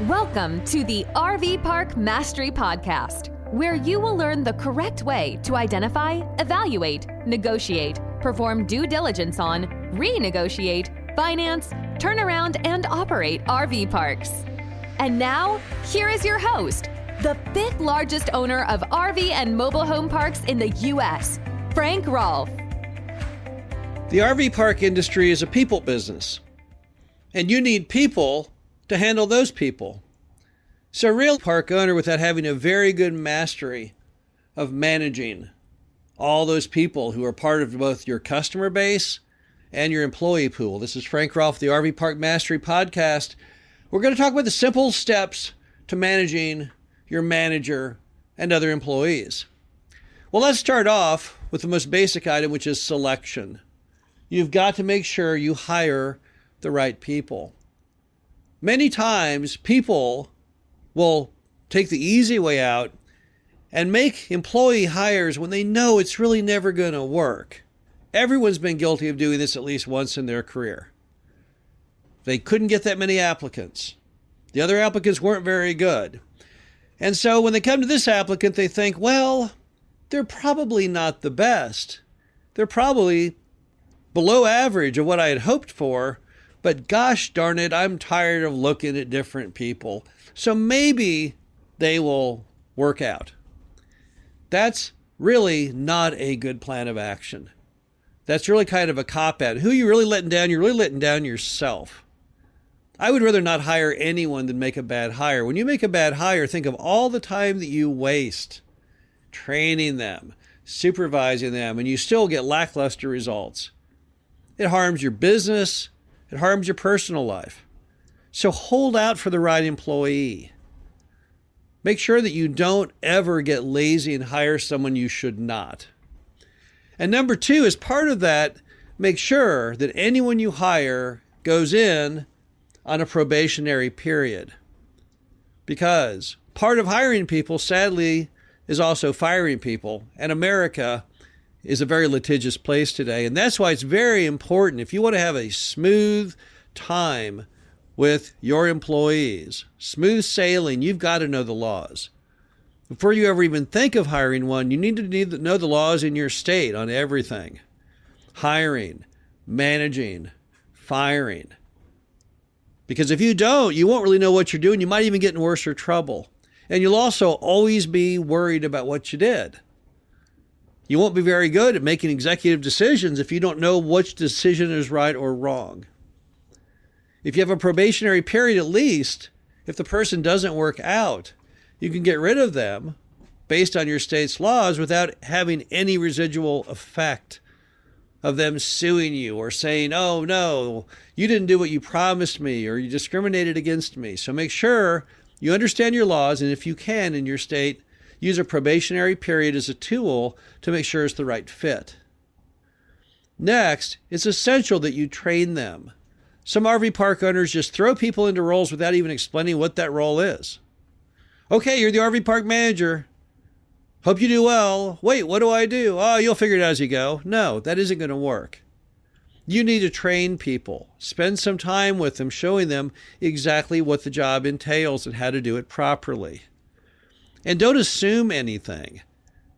Welcome to the RV Park Mastery Podcast, where you will learn the correct way to identify, evaluate, negotiate, perform due diligence on, renegotiate, finance, turn around, and operate RV parks. And now, here is your host, the fifth largest owner of RV and mobile home parks in the U.S., Frank Rolfe. The RV park industry is a people business, and you need people to handle those people. So a real park owner, without having a very good mastery of managing all those people who are part of both your customer base and your employee pool. This is Frank Rolfe, the RV Park Mastery Podcast. We're going to talk about the simple steps to managing your manager and other employees. Well, let's start off with the most basic item, which is selection. You've got to make sure you hire the right people. Many times, people will take the easy way out and make employee hires when they know it's really never going to work. Everyone's been guilty of doing this at least once in their career. They couldn't get that many applicants. The other applicants weren't very good. And so when they come to this applicant, they think, well, they're probably not the best. They're probably below average of what I had hoped for. But gosh darn it, I'm tired of looking at different people. So maybe they will work out. That's really not a good plan of action. That's really kind of a cop-out. Who are you really letting down? You're really letting down yourself. I would rather not hire anyone than make a bad hire. When you make a bad hire, think of all the time that you waste training them, supervising them, and you still get lackluster results. It harms your business. It harms your personal life. So hold out for the right employee. Make sure that you don't ever get lazy and hire someone you should not. And number two, as part of that, make sure that anyone you hire goes in on a probationary period. Because part of hiring people, sadly, is also firing people. And America is a very litigious place today. And that's why it's very important, if you want to have a smooth time with your employees, smooth sailing, you've got to know the laws. Before you ever even think of hiring one, you need to know the laws in your state on everything. Hiring, managing, firing. Because if you don't, you won't really know what you're doing. You might even get in worse trouble. And you'll also always be worried about what you did. You won't be very good at making executive decisions if you don't know which decision is right or wrong. If you have a probationary period, at least, if the person doesn't work out, you can get rid of them based on your state's laws without having any residual effect of them suing you or saying, oh, no, you didn't do what you promised me or you discriminated against me. So make sure you understand your laws, and if you can in your state, use a probationary period as a tool to make sure it's the right fit. Next, it's essential that you train them. Some RV park owners just throw people into roles without even explaining what that role is. Okay, you're the RV park manager. Hope you do well. Wait, what do I do? Oh, you'll figure it out as you go. No, that isn't going to work. You need to train people. Spend some time with them, showing them exactly what the job entails and how to do it properly. And don't assume anything.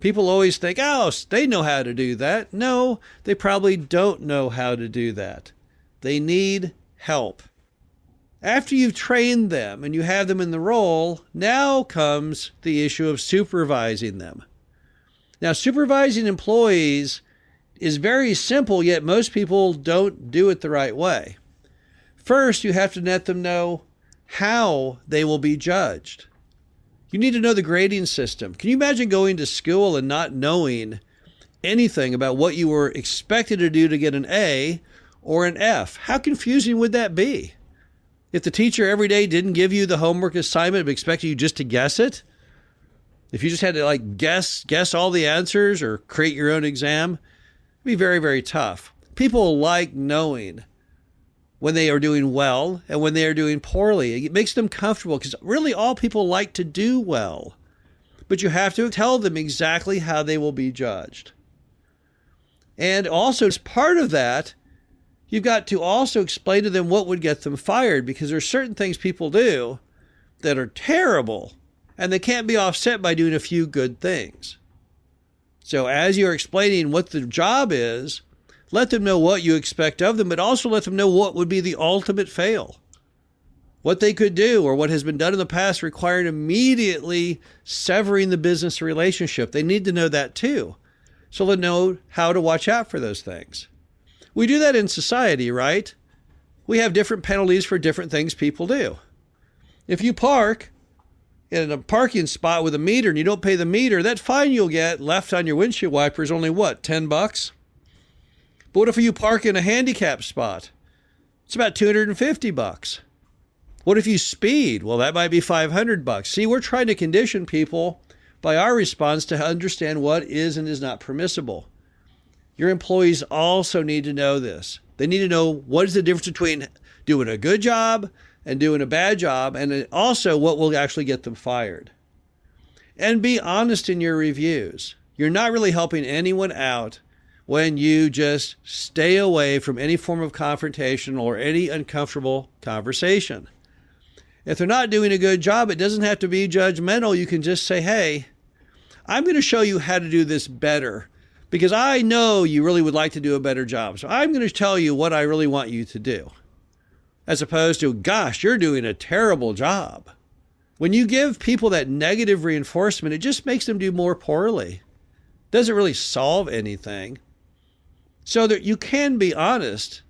People always think, oh, they know how to do that. No, they probably don't know how to do that. They need help. After you've trained them and you have them in the role, now comes the issue of supervising them. Now, supervising employees is very simple, yet most people don't do it the right way. First, you have to let them know how they will be judged. You need to know the grading system. Can you imagine going to school and not knowing anything about what you were expected to do to get an A or an F? How confusing would that be? If the teacher every day didn't give you the homework assignment but expected you just to guess it? If you just had to guess all the answers or create your own exam? It'd be very, very tough. People like knowing when they are doing well and when they are doing poorly. It makes them comfortable because really all people like to do well. But you have to tell them exactly how they will be judged. And also, as part of that, you've got to also explain to them what would get them fired, because there's certain things people do that are terrible, and they can't be offset by doing a few good things. So as you're explaining what the job is, let them know what you expect of them, but also let them know what would be the ultimate fail. What they could do, or what has been done in the past, requiring immediately severing the business relationship. They need to know that too. So they'll know how to watch out for those things. We do that in society, right? We have different penalties for different things people do. If you park in a parking spot with a meter and you don't pay the meter, that fine you'll get left on your windshield wiper is only what, $10? But what if you park in a handicap spot? It's about $250. What if you speed? Well, that might be $500. See, we're trying to condition people by our response to understand what is and is not permissible. Your employees also need to know this. They need to know what is the difference between doing a good job and doing a bad job, and also what will actually get them fired. And be honest in your reviews. You're not really helping anyone out when you just stay away from any form of confrontation or any uncomfortable conversation. If they're not doing a good job, it doesn't have to be judgmental. You can just say, hey, I'm going to show you how to do this better because I know you really would like to do a better job. So I'm going to tell you what I really want you to do. As opposed to, gosh, you're doing a terrible job. When you give people that negative reinforcement, it just makes them do more poorly. Doesn't really solve anything. So that you can be honest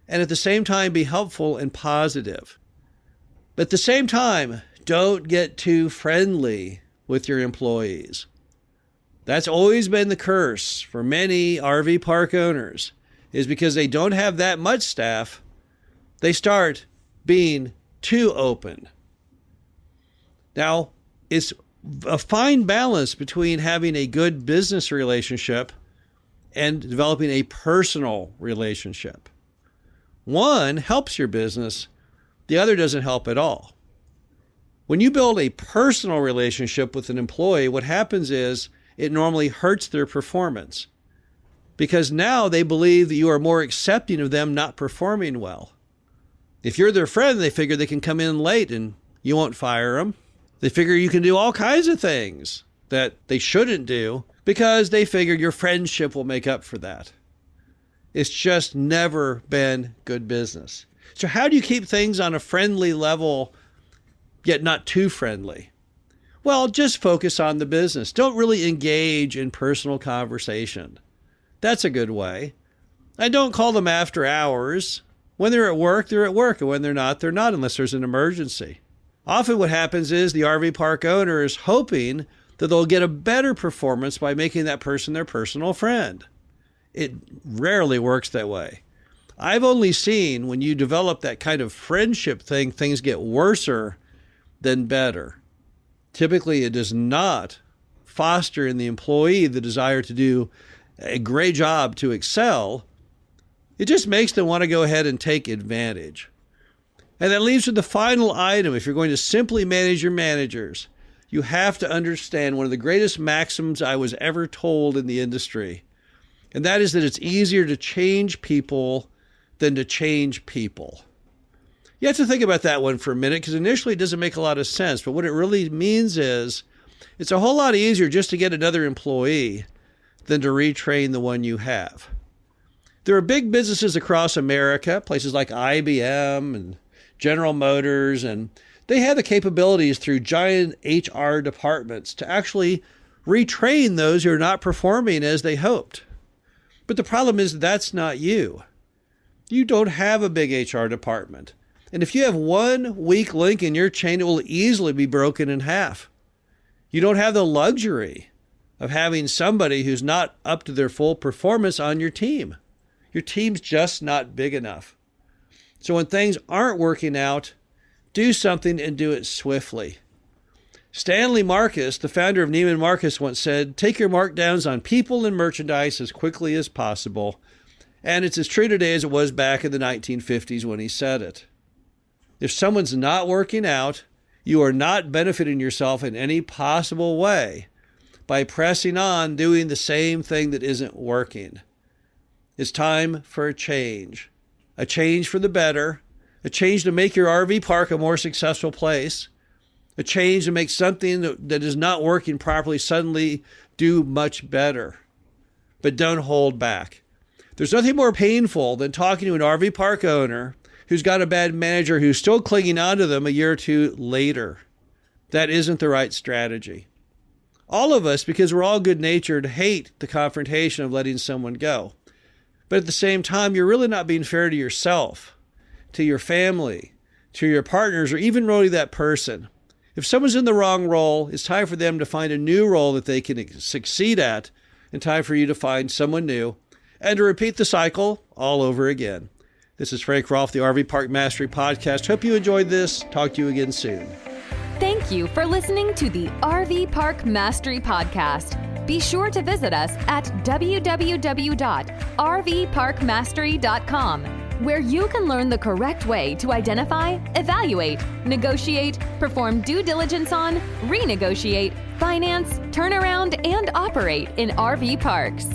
and at the same time be helpful and positive. But at the same time, don't get too friendly with your employees. That's always been the curse for many RV park owners, is because they don't have that much staff, they start being too open. Now, it's a fine balance between having a good business relationship and developing a personal relationship. One helps your business, the other doesn't help at all. When you build a personal relationship with an employee, what happens is it normally hurts their performance because now they believe that you are more accepting of them not performing well. If you're their friend, they figure they can come in late and you won't fire them. They figure you can do all kinds of things that they shouldn't do because they figure your friendship will make up for that. It's just never been good business. So how do you keep things on a friendly level, yet not too friendly? Well, just focus on the business. Don't really engage in personal conversation. That's a good way. And don't call them after hours. When they're at work, they're at work. And when they're not, unless there's an emergency. Often what happens is the RV park owner is hoping that they'll get a better performance by making that person their personal friend. It rarely works that way. I've only seen when you develop that kind of friendship thing, things get worser than better. Typically, it does not foster in the employee the desire to do a great job to excel. It just makes them want to go ahead and take advantage. And that leaves with the final item. If you're going to simply manage your managers, you have to understand one of the greatest maxims I was ever told in the industry. And that is that it's easier to change people than to change people. You have to think about that one for a minute because initially it doesn't make a lot of sense. But what it really means is it's a whole lot easier just to get another employee than to retrain the one you have. There are big businesses across America, places like IBM and General Motors, and they have the capabilities through giant HR departments to actually retrain those who are not performing as they hoped. But the problem is that's not you. You don't have a big HR department. And if you have one weak link in your chain, it will easily be broken in half. You don't have the luxury of having somebody who's not up to their full performance on your team. Your team's just not big enough. So when things aren't working out, do something and do it swiftly. Stanley Marcus, the founder of Neiman Marcus, once said, take your markdowns on people and merchandise as quickly as possible. And it's as true today as it was back in the 1950s when he said it. If someone's not working out, you are not benefiting yourself in any possible way by pressing on doing the same thing that isn't working. It's time for a change for the better, a change to make your RV park a more successful place, a change to make something that is not working properly suddenly do much better. But don't hold back. There's nothing more painful than talking to an RV park owner who's got a bad manager who's still clinging on to them a year or two later. That isn't the right strategy. All of us, because we're all good-natured, hate the confrontation of letting someone go. But at the same time, you're really not being fair to yourself, to your family, to your partners, or even really that person. If someone's in the wrong role, it's time for them to find a new role that they can succeed at, and time for you to find someone new, and to repeat the cycle all over again. This is Frank Rolfe, the RV Park Mastery Podcast. Hope you enjoyed this. Talk to you again soon. Thank you for listening to the RV Park Mastery Podcast. Be sure to visit us at www.rvparkmastery.com, where you can learn the correct way to identify, evaluate, negotiate, perform due diligence on, renegotiate, finance, turn around, and operate in RV parks.